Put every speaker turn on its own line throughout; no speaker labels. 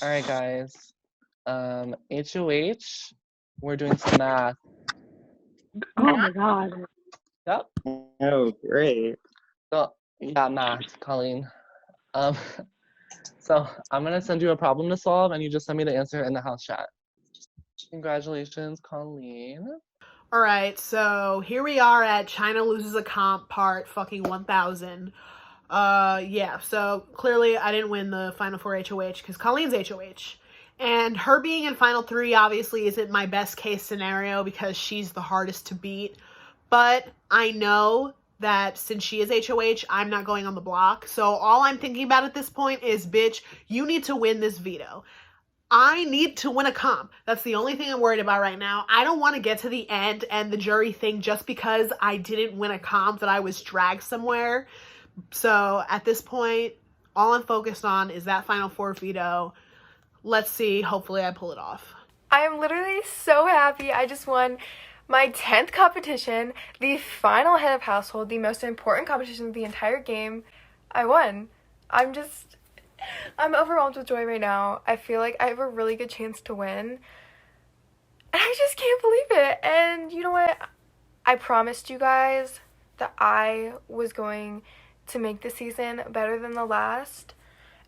All right, guys. HOH, we're doing some math.
Oh my god.
Yep.
Oh, great.
So, yeah, math, Colleen. So I'm gonna send you a problem to solve, and you just send me the answer in the house chat. Congratulations, Colleen.
All right, so here we are at China loses a comp part fucking 1000. Yeah, so clearly I didn't win the Final Four HOH because Colleen's HOH. And her being in Final 3 obviously isn't my best case scenario because she's the hardest to beat. But I know that since she is HOH, I'm not going on the block. So all I'm thinking about at this point is, bitch, you need to win this veto. I need to win a comp. That's the only thing I'm worried about right now. I don't want to get to the end and the jury think just because I didn't win a comp that I was dragged somewhere. So at this point, all I'm focused on is that Final Four veto. Let's see. Hopefully I pull it off.
I am literally so happy. I just won my 10th competition, the final head of household, the most important competition of the entire game. I won. I'm overwhelmed with joy right now. I feel like I have a really good chance to win. And I just can't believe it. And you know what? I promised you guys that I was going to make this season better than the last.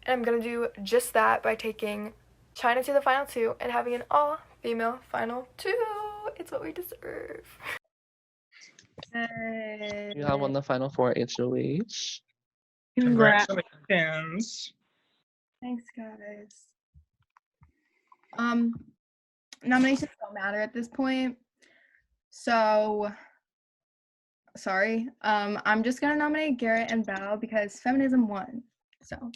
And I'm going to do just that by taking China to the final 2 and having an all-female final 2. It's what we deserve.
You have won the Final Four HOH.
Congrats.
Congratulations.
Thanks, guys. Nominations don't matter at this point. So, sorry. I'm just gonna nominate Garrett and Val because feminism won. So.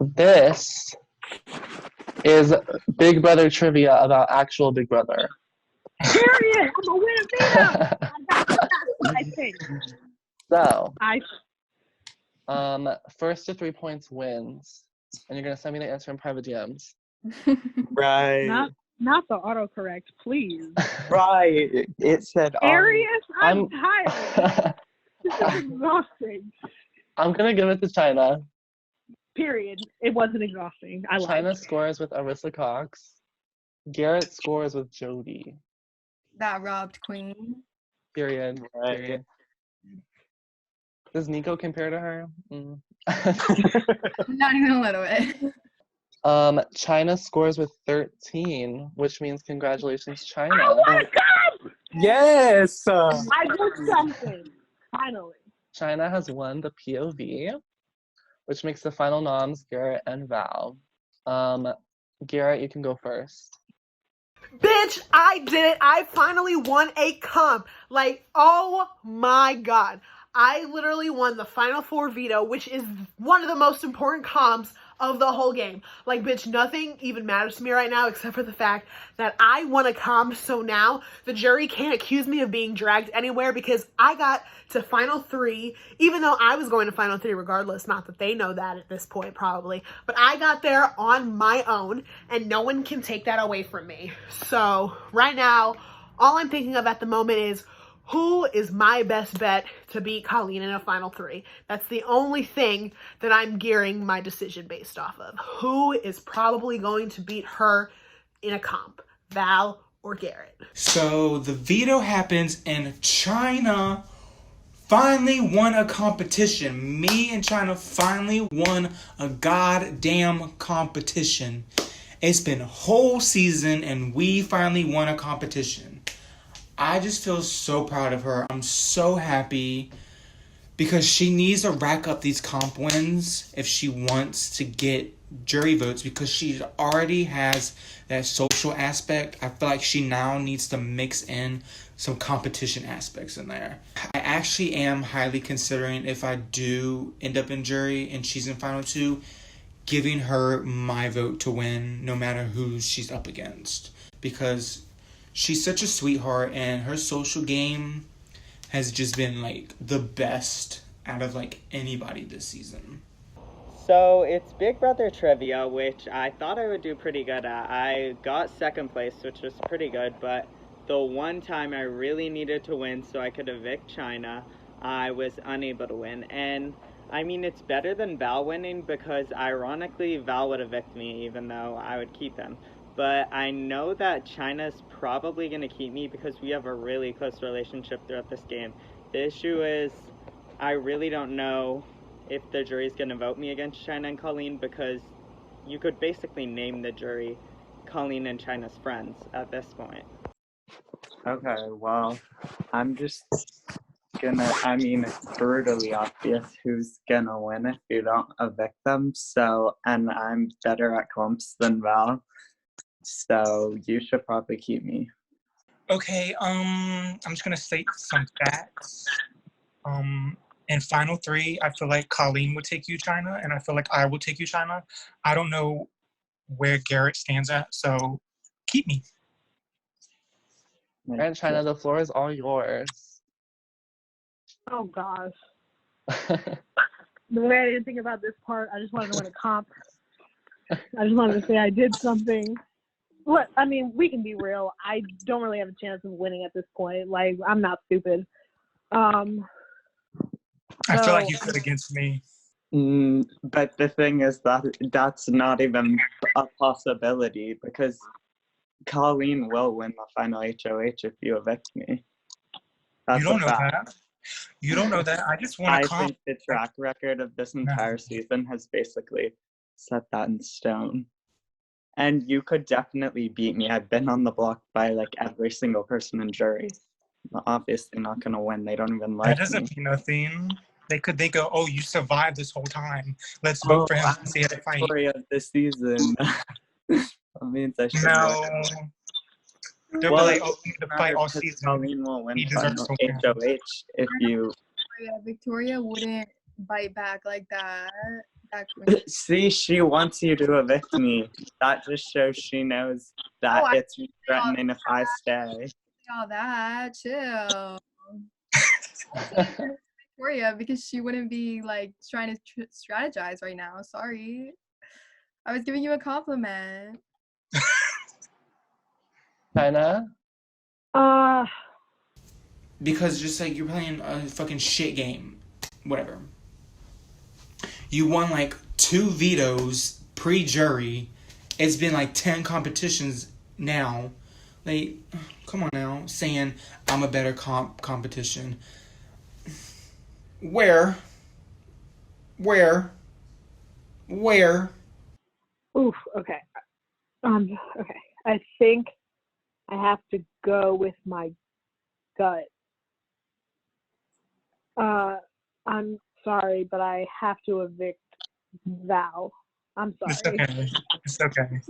This is Big Brother trivia about actual Big Brother.
Period. I'm gonna win a veto. I think.
So,
I
first to 3 points wins, and you're gonna send me the answer in private DMs.
Right.
not the autocorrect, please.
Right. It said
Arius, I'm
I'm-
tired. This is exhausting.
I'm gonna give it to China.
Period. It wasn't exhausting. I lied.
China scores with Arissa Cox. Garrett scores with Jody.
That robbed Queen.
Period.
Right.
Period. Does Nico compare to her?
Not even a little bit.
China scores with 13, which means congratulations, China.
Oh my god!
Yes.
I did something. Finally.
China has won the POV, which makes the final noms Garrett and Val. Garrett, you can go first.
Bitch, I did it. I finally won a comp. Like, oh my god. I literally won the Final Four veto, which is one of the most important comps of the whole game. Like, bitch, nothing even matters to me right now except for the fact that I won a comp, so now the jury can't accuse me of being dragged anywhere because I got to Final 3, even though I was going to Final 3 regardless, not that they know that at this point probably, but I got there on my own, and no one can take that away from me. So, right now, all I'm thinking of at the moment is, who is my best bet to beat Colleen in a Final 3? That's the only thing that I'm gearing my decision based off of. Who is probably going to beat her in a comp? Val or Garrett?
So the veto happens and China finally won a competition. Me and China finally won a goddamn competition. It's been a whole season and we finally won a competition. I just feel so proud of her. I'm so happy because she needs to rack up these comp wins if she wants to get jury votes because she already has that social aspect. I feel like she now needs to mix in some competition aspects in there. I actually am highly considering, if I do end up in jury and she's in Final 2, giving her my vote to win no matter who she's up against, because she's such a sweetheart and her social game has just been like the best out of like anybody this season.
So it's Big Brother trivia, which I thought I would do pretty good at. I got second place, which was pretty good, but the one time I really needed to win so I could evict China, I was unable to win. And I mean, it's better than Val winning because ironically, Val would evict me even though I would keep him. But I know that China's probably going to keep me because we have a really close relationship throughout this game. The issue is, I really don't know if the jury's going to vote me against China and Colleen because you could basically name the jury Colleen and China's friends at this point.
Okay, well, I'm just gonna, I mean, it's brutally obvious who's gonna win if you don't evict them, so, and I'm better at comps than Val, so you should probably keep me.
Okay, I'm just gonna state some facts. In final 3, I feel like Colleen would take you, China, and I feel like I will take you, China. I don't know where Garrett stands at, so keep me.
And China, the floor is all yours.
Oh gosh. The way I didn't think about this part, I just wanted to win a comp. I just wanted to say I did something. What? I mean, we can be real. I don't really have a chance of winning at this point. Like, I'm not stupid.
I feel like you could against me.
But the thing is that that's not even a possibility because Colleen will win the final HOH if you evict me. That's
You don't
a
know
fact.
that. You don't know that. I just want
I
to comp.
think the track record of this entire season has basically set that in stone. And you could definitely beat me. I've been on the block by like every single person in jury. I'm obviously not gonna win. They don't even like
That doesn't
me.
mean nothing. They go, oh, you survived this whole time. Let's vote for him
I'm
and see it fight.
victory of the season. That means I should
No.
win.
They'll
Well,
be like, oh, we need to fight all
because
season.
Colleen will win
He deserves
final
to win.
HOH if you
Victoria wouldn't bite back like that. That quick.
see. She wants you to evict me. That just shows she knows that
Oh, I
it's threatening if I stay.
all that, chill. Victoria, because she wouldn't be like trying to strategize right now. Sorry, I was giving you a compliment.
China?
Because just like you're playing a fucking shit game. Whatever. You won like 2 vetoes pre-jury. It's been like 10 competitions now. Like, come on now. Saying I'm a better competition. Where?
Oof. Okay. Okay. I think I have to go with my gut. I'm sorry, but I have to evict Val. I'm sorry.
It's okay. It's okay.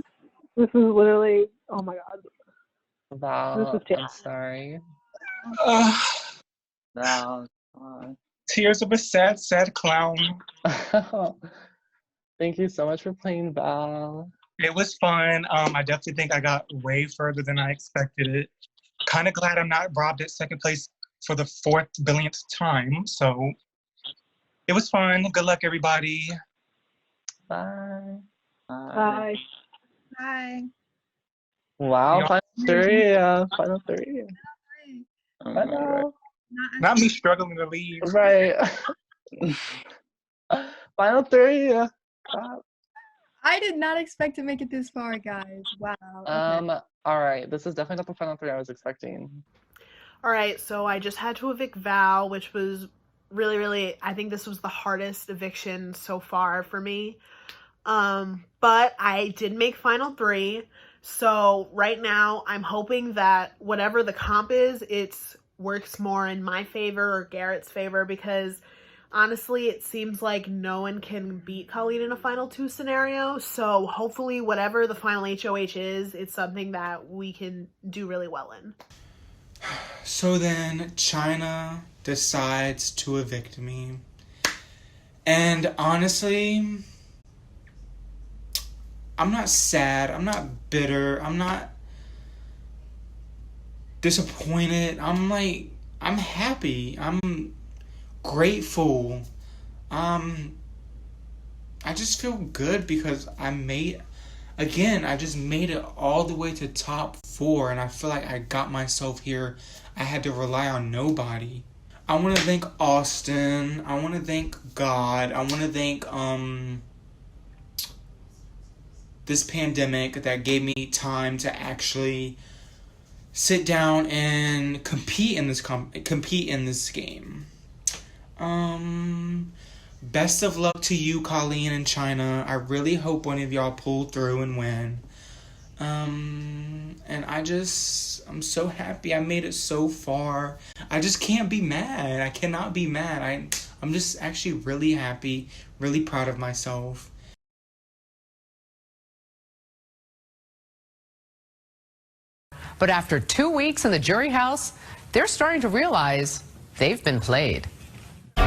This is literally, oh my god.
Val,
This is
I'm sorry.
Val,
Tears of a sad clown.
Thank you so much for playing Val.
It was fun. I definitely think I got way further than I expected it. Kind of glad I'm not robbed at second place for the 4th billionth time. So it was fun. Good luck, everybody.
Bye.
Bye.
Bye.
Wow,
Yeah.
final 3.
oh
I
my God.
know.
Not me struggling to leave.
Right. Final 3.
I did not expect to make it this far, guys. Wow. Okay.
All right. This is definitely not the final 3 I was expecting.
All right, so I just had to evict Val, which was really, really, I think this was the hardest eviction so far for me. But I did make final 3. So right now I'm hoping that whatever the comp is, it works more in my favor or Garrett's favor, because honestly, it seems like no one can beat Colleen in a final 2 scenario. So hopefully whatever the final HOH is, it's something that we can do really well in.
So then China decides to evict me. And honestly, I'm not sad. I'm not bitter. I'm not disappointed. I'm happy. I'm grateful. I just feel good because I just made it all the way to top 4, and I feel like I got myself here. I had to rely on nobody. I want to thank Austin. I want to thank God. I want to thank this pandemic that gave me time to actually sit down and compete in this game. Best of luck to you, Colleen and China. I really hope one of y'all pull through and win. And I'm so happy I made it so far. I just can't be mad. I cannot be mad. I'm just actually really happy, really proud of myself.
But after 2 weeks in the jury house, they're starting to realize they've been played.
Oh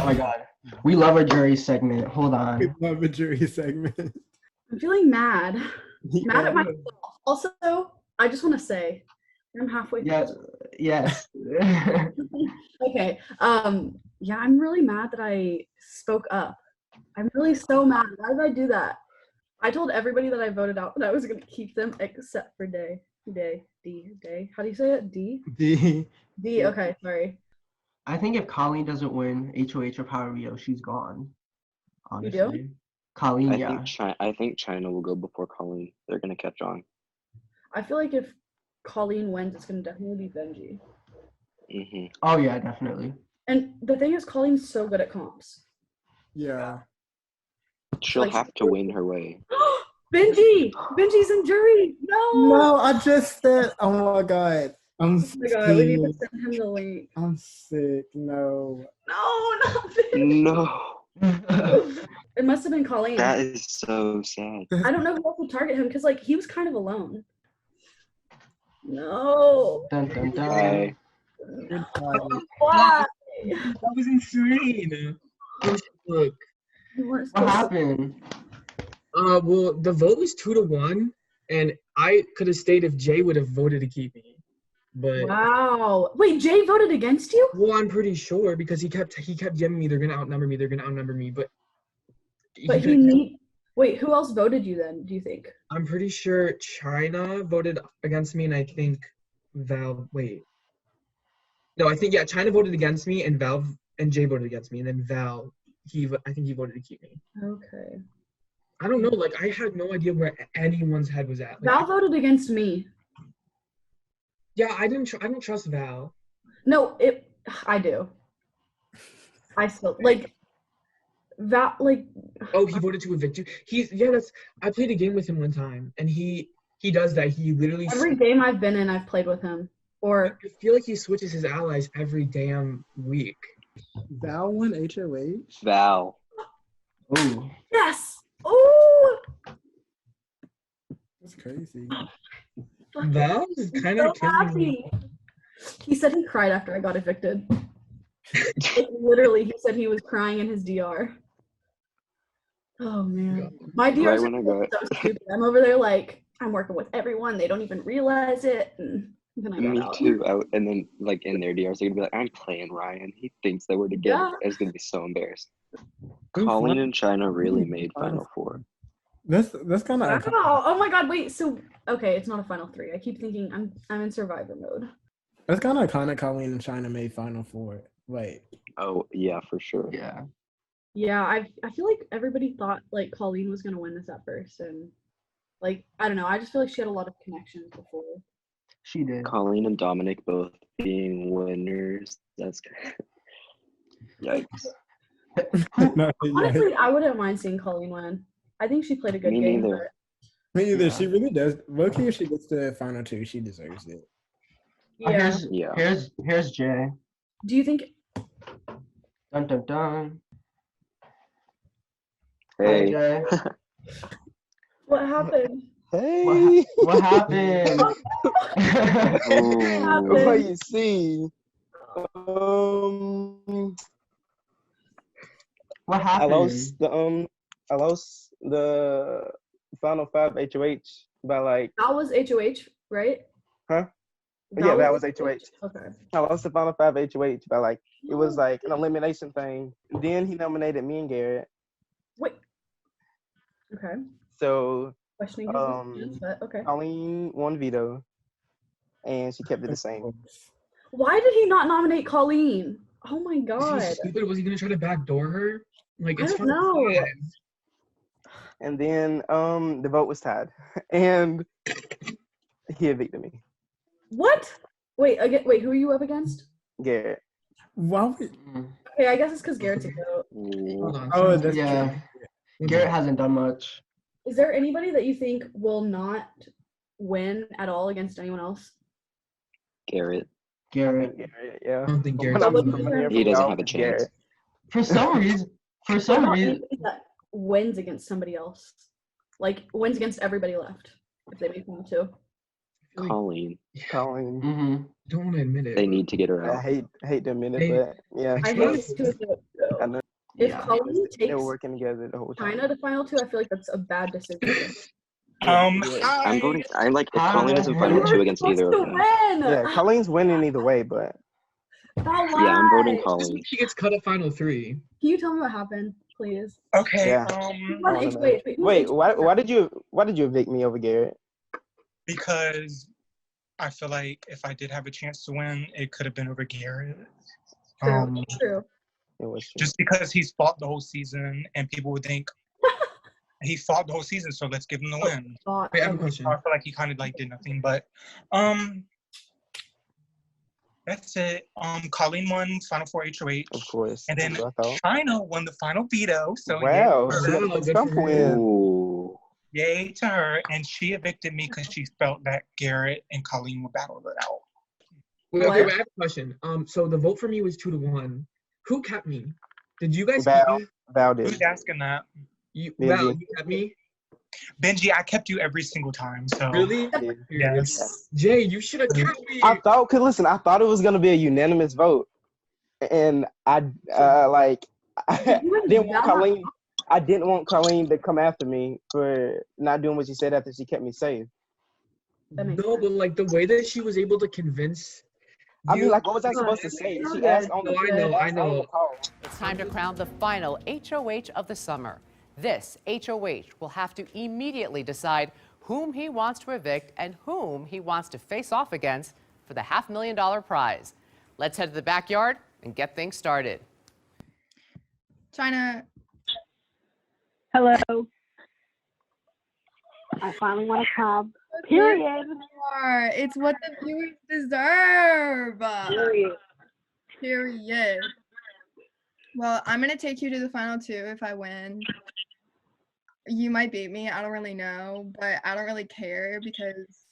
my God. We love a jury segment. Hold on.
We love a jury segment.
I'm feeling mad. Mad
Yeah.
at myself. Also, I just want to say, I'm halfway through.
Yes.
Okay. Yeah, I'm really mad that I spoke up. I'm really so mad. Why did I do that? I told everybody that I voted out that I was going to keep them except for Day. How do you say it? D?
D.
Okay, sorry.
I think if Colleen doesn't win HOH or Power Rio, she's gone. Honestly.
You do?
Colleen,
I think China will go before Colleen. They're gonna catch on.
I feel like if Colleen wins, it's going to definitely be Benji.
Mm-hmm.
Oh yeah, definitely.
And the thing is, Colleen's so good at comps.
Yeah.
She'll have to win her way.
Benji's in jury.
No, I just said, oh my God. I'm
Oh my God, we need to send him the link.
I'm sick. No.
No, not Benji.
No.
It must have been Colleen.
That is so sad.
I don't know who else would target him because, like, he was kind of alone. No.
Dun, dun, dun.
Why?
That was insane. Look.
What happened?
Well, the vote was 2-1, and I could have stayed if Jay would have voted to keep me. But
wow. Wait, Jay voted against you?
Well, I'm pretty sure because he kept giving me they're gonna outnumber me. But
wait, who else voted you then, do you think?
I'm pretty sure China voted against me, and I think Val. Wait. No, I think China voted against me, and Val and Jay voted against me, and then Val, I think he voted to keep me.
Okay.
I don't know. Like, I had no idea where anyone's head was at. Like,
Val voted against me.
Yeah, I don't trust Val.
No, I do. I still like Val. Like,
oh, he voted to evict you. I played a game with him one time, and he does that. He literally
every game I've been in, I've played with him. Or
I feel like he switches his allies every damn week.
Val won HOH?
Val.
Ooh.
Yes. Ooh.
That's crazy.
Val is kind of killing me.
He said he cried after I got evicted. Like, literally, he said he was crying in his DR. Oh man, my DRs are so stupid. I'm over there like I'm working with everyone. They don't even realize it. And then I got
Me
out.
too. And then like in their DRs, they're gonna be like, "I'm playing Ryan. He thinks that we're together."
Yeah.
It's gonna be so embarrassed. Colleen and China really made Final Four.
That's kind of.
Oh my God! Wait. So okay, it's not a Final Three. I keep thinking I'm in Survivor mode.
That's kind of iconic. Colleen and China made Final Four. Wait.
Oh yeah, for sure.
Yeah.
Yeah, I feel like everybody thought like Colleen was gonna win this at first, and like I don't know. I just feel like she had a lot of connections before.
She did.
Colleen and Dominic both being winners. That's yikes.
Honestly, I wouldn't mind seeing Colleen win. I think she played a good
Me
game.
neither.
Me neither. Yeah. She really does. Low-key, if she gets to Final Two, she deserves it.
Yeah.
Here's Jay.
Do you think?
Dun dun dun.
Hey.
Jay.
What happened?
Hey.
What happened?
What you see?
What happened?
I lost the Final 5 HOH by like.
That was HOH, right?
Huh? That was HOH.
Okay.
I lost the Final 5 HOH by like it was like an elimination thing. Then he nominated me and Garrett.
Wait. Okay.
So
questioning his stance, but okay.
Colleen won Veto, and she kept it the same.
Why did he not nominate Colleen? Oh my
Is
god.
he stupid? Was he gonna try to backdoor her? Like,
I
it's
don't know.
And then the vote was tied, and he evicted me.
What? Wait, wait, who are you up against?
Garrett.
Wow.
Okay, I guess it's because Garrett's a goat.
Hold on.
Oh, that's
Yeah. Garrett hasn't done much.
Is there anybody that you think will not win at all against anyone else?
Garrett.
Garrett.
Yeah.
I don't think Garrett's
When I'm
gonna
here
He
for
doesn't
y'all,
have a
it's
chance.
Garrett.
For some reason. For some
What about
reason.
anybody that wins against somebody else? Like wins against everybody left. If they make one too.
Colleen.
Colleen.
Mm-hmm.
Don't want to admit it.
They need to get her
I
out.
hate to admit it,
Hey,
but yeah.
I hate it too.
I know.
If
Yeah.
Colleen
They
takes
were working together the whole time.
China to final two, I feel like that's a bad decision.
I'm voting. I like if Colleen is in final two against either of them.
Yeah, Colleen's winning either way, but
That
Yeah, I'm voting
lie.
Colleen.
She gets cut at final three.
Can you tell me what happened, please?
Okay.
yeah.
Who
I
won
wanna
H-
know.
wait, who won
Wait,
H-
why did you evict me over Garrett?
Because I feel like if I did have a chance to win, it could have been over Garrett.
True. True.
It was true.
Just because he's fought the whole season, and people would think he fought the whole season, so let's give him the win.
Wait, I have a question.
I feel like he kind of like did nothing, but that's it. Colleen won Final Four HOH.
Of course.
And then
that's what I thought.
China won the final veto. So
Wow,
yay,
she got the
good
Trump
for her.
win.
Ooh.
yay to her. And she evicted me because she felt that Garrett and Colleen would battle it out.
Wait, okay,
What?
wait, I have a question. So the vote for me was 2-1. Who kept me? Did you guys keep
Val,
me?
Val did.
Who's asking that?
Val,
Benji.
you kept me?
Benji, I kept you every single time. So
Really?
Yeah.
yes.
Jay, you should have kept me.
I thought it was gonna be a unanimous vote, and I didn't want Colleen. I didn't want Colleen to come after me for not doing what she said after she kept me safe.
No, but like the way that she was able to convince.
I mean, like, what was I supposed to say? She asked on the
I know.
call.
It's time to crown the final HOH of the summer. This HOH will have to immediately decide whom he wants to evict and whom he wants to face off against for the $500,000 prize. Let's head to the backyard and get things started.
China.
Hello. I finally want to come. Period.
It's what the viewers deserve. Period. Well, I'm gonna take you to the final two if I win. You might beat me. I don't really know, but I don't really care because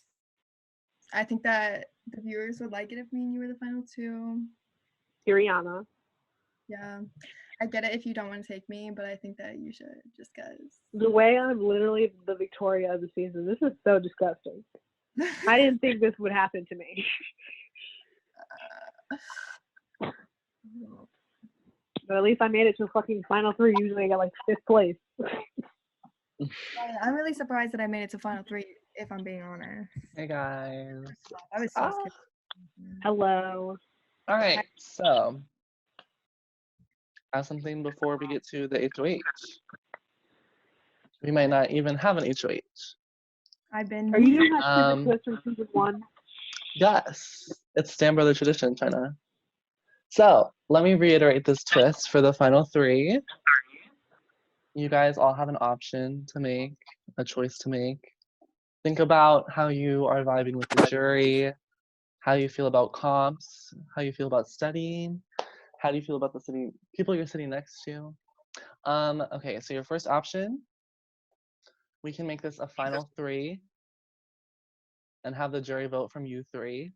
I think that the viewers would like it if me and you were the final two.
Ariana.
Yeah. I get it if you don't want to take me, but I think that you should just because.
The way I'm literally the Victoria of the season, this is so disgusting. I didn't think this would happen to me. But at least I made it to fucking final three. Usually I got like 5th place.
I'm really surprised that I made it to final three, if I'm being honest.
Hey guys.
I was so scared.
Hello.
All right, so have something before we get to the HOH. We might not even have an HOH.
I've been.
Are you doing that stupid twist from season 1?
Yes, it's Stan Brother tradition, China. So let me reiterate this twist for the final three. You guys all have an option to make, a choice to make. Think about how you are vibing with the jury, how you feel about comps, how you feel about studying, how do you feel about the people you're sitting next to. Okay, so your first option, we can make this a final three and have the jury vote from you three.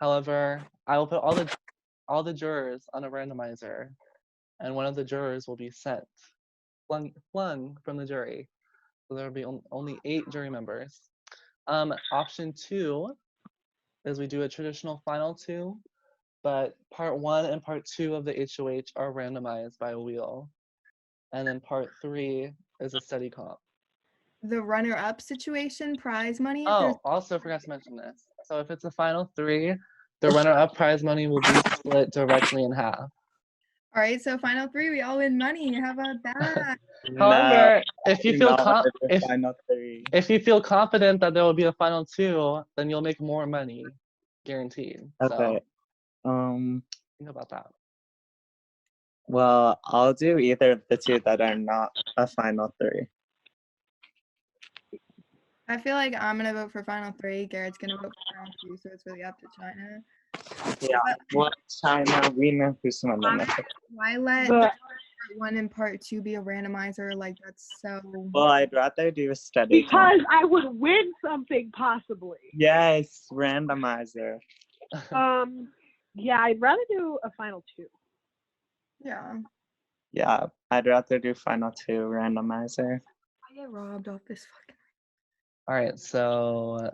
However, I will put all the jurors on a randomizer, and one of the jurors will be flung from the jury. So there will be only 8 jury members. Option 2 is we do a traditional final 2, but part 1 and part 2 of the HOH are randomized by a wheel. And then part 3 is a study comp.
The runner-up situation, prize money.
Oh, also forgot to mention this. So if it's a final 3, the runner-up prize money will be split directly in half.
All right, so final three, we all win money. How about that?
However, if you feel
final three.
if you feel confident that there will be a final two, then you'll make more money, guaranteed.
Okay.
So think about that.
Well, I'll do either of the two that are not a final three.
I feel like I'm gonna vote for final three. Garrett's gonna vote for final two, so it's really up to China.
Yeah. Well, China, we know who's winning it.
Why let
But-
part one and part two be a randomizer? Like that's so.
Well, I'd rather do a study.
Because I would win something possibly.
Yes, randomizer.
Yeah, I'd rather do a final two.
Yeah.
Yeah, I'd rather do final two randomizer.
I get robbed off this fucking.
All right, so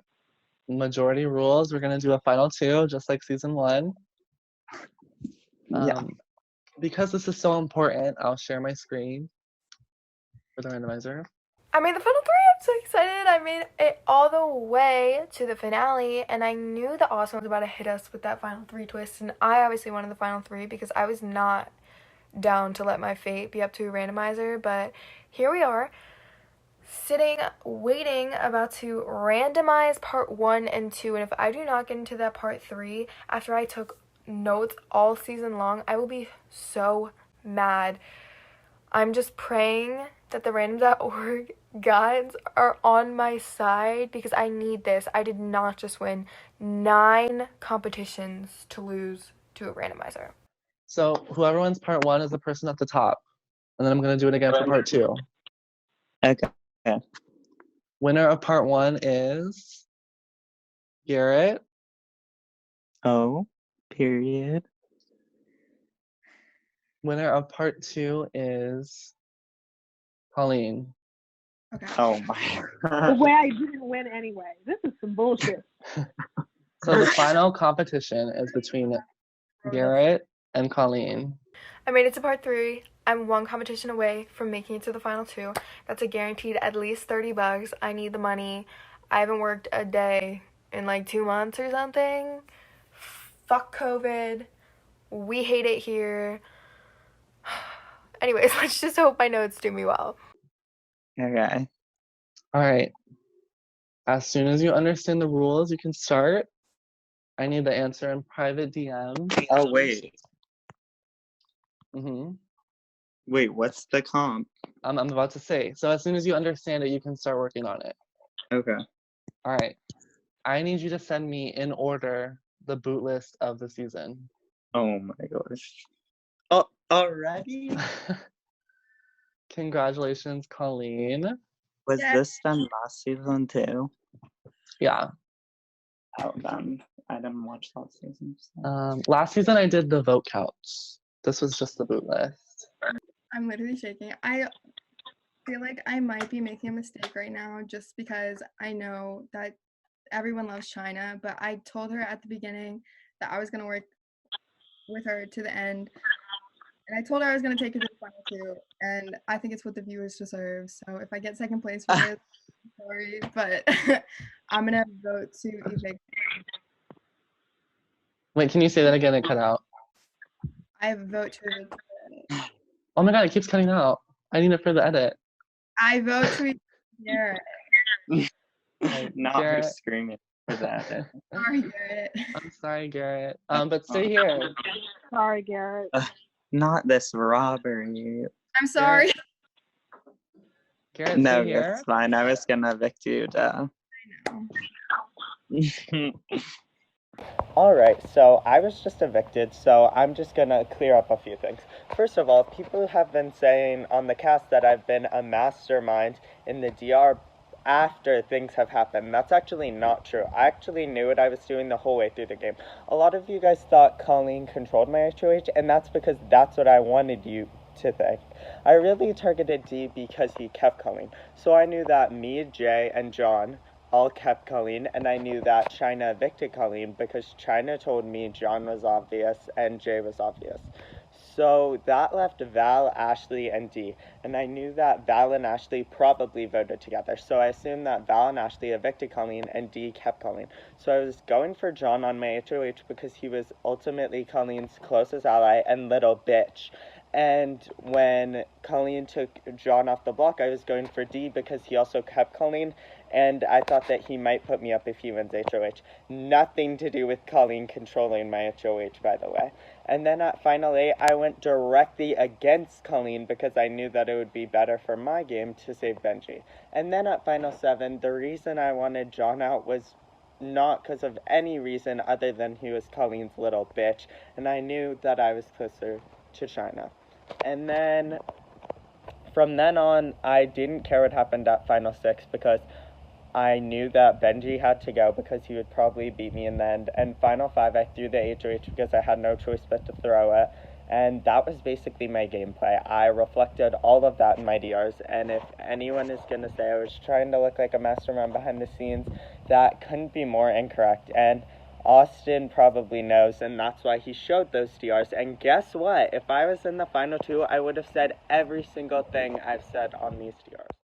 majority rules. We're gonna do a final two, just like season one.
Yeah.
Because this is so important, I'll share my screen for the randomizer.
I made the final three. I'm so excited. I made it all the way to the finale, and I knew that Austin was about to hit us with that final three twist, and I obviously wanted the final three because I was not down to let my fate be up to a randomizer, but here we are, sitting, waiting, about to randomize part 1 and 2, and if I do not get into that part 3 after I took notes all season long, I will be so mad. I'm just praying that the random.org guides are on my side because I need this. I did not just win 9 competitions to lose to a randomizer.
So whoever wins part 1 is the person at the top, and then I'm gonna do it again for part 2.
Okay.
Winner of part 1 is Garrett.
Oh, period.
Winner of part 2 is Colleen.
Okay.
Oh my
The
god.
way I didn't win anyway. This is some bullshit.
So the final competition is between Garrett and Colleen.
I made it to part 3. I'm 1 competition away from making it to the final 2. That's a guaranteed at least $30. I need the money. I haven't worked a day in like 2 months or something. Fuck COVID. We hate it here. Anyways, let's just hope my notes do me well.
Okay.
All right. As soon as you understand the rules, you can start. I need the answer in private DM.
Oh, wait.
Mm-hmm.
Wait, what's the comp?
I'm about to say. So as soon as you understand it, you can start working on it.
Okay.
All right. I need you to send me in order the boot list of the season.
Oh my gosh. Oh, already?
Congratulations, Colleen.
Was this done last season too?
Yeah.
Oh, then I didn't watch last season. So.
Last season I did the vote counts. This was just the boot list.
I'm literally shaking. I feel like I might be making a mistake right now just because I know that everyone loves China, but I told her at the beginning that I was going to work with her to the end. And I told her I was going to take her to the final 2, and I think it's what the viewers deserve. So if I get second place for this, I'm sorry, but I'm going to vote to evict.
Wait, can you say that again? It cut out.
I vote to evict.
Oh my god, it keeps cutting out. I need it for the edit.
I vote to evict Garrett.
Not her
Garrett.
screaming for that.
Sorry, Garrett.
I'm sorry, Garrett. But stay here.
Sorry, Garrett.
Not this robbery.
I'm sorry.
Garrett,
No,
stay here.
it's fine. I was gonna evict you, duh. Alright, so I was just evicted, so I'm just gonna clear up a few things. First of all, people have been saying on the cast that I've been a mastermind in the DR after things have happened. That's actually not true. I actually knew what I was doing the whole way through the game. A lot of you guys thought Colleen controlled my HOH, and that's because that's what I wanted you to think. I really targeted D because he kept Colleen. So I knew that me, Jay, and John all kept Colleen, and I knew that China evicted Colleen because China told me John was obvious and Jay was obvious.
So that left Val, Ashley, and Dee. And I knew that Val and Ashley probably voted together. So I assumed that Val and Ashley evicted Colleen and Dee kept Colleen. So I was going for John on my HOH because he was ultimately Colleen's closest ally and little bitch. And when Colleen took John off the block, I was going for Dee because he also kept Colleen. And I thought that he might put me up if he wins HOH. Nothing to do with Colleen controlling my HOH, by the way. And then at Final 8, I went directly against Colleen because I knew that it would be better for my game to save Benji. And then at Final 7, the reason I wanted John out was not because of any reason other than he was Colleen's little bitch. And I knew that I was closer to China. And then from then on, I didn't care what happened at Final 6 because I knew that Benji had to go because he would probably beat me in the end. And Final 5, I threw the HOH because I had no choice but to throw it. And that was basically my gameplay. I reflected all of that in my DRs. And if anyone is going to say I was trying to look like a mastermind behind the scenes, that couldn't be more incorrect. And Austin probably knows, and that's why he showed those DRs. And guess what? If I was in the final 2, I would have said every single thing I've said on these DRs.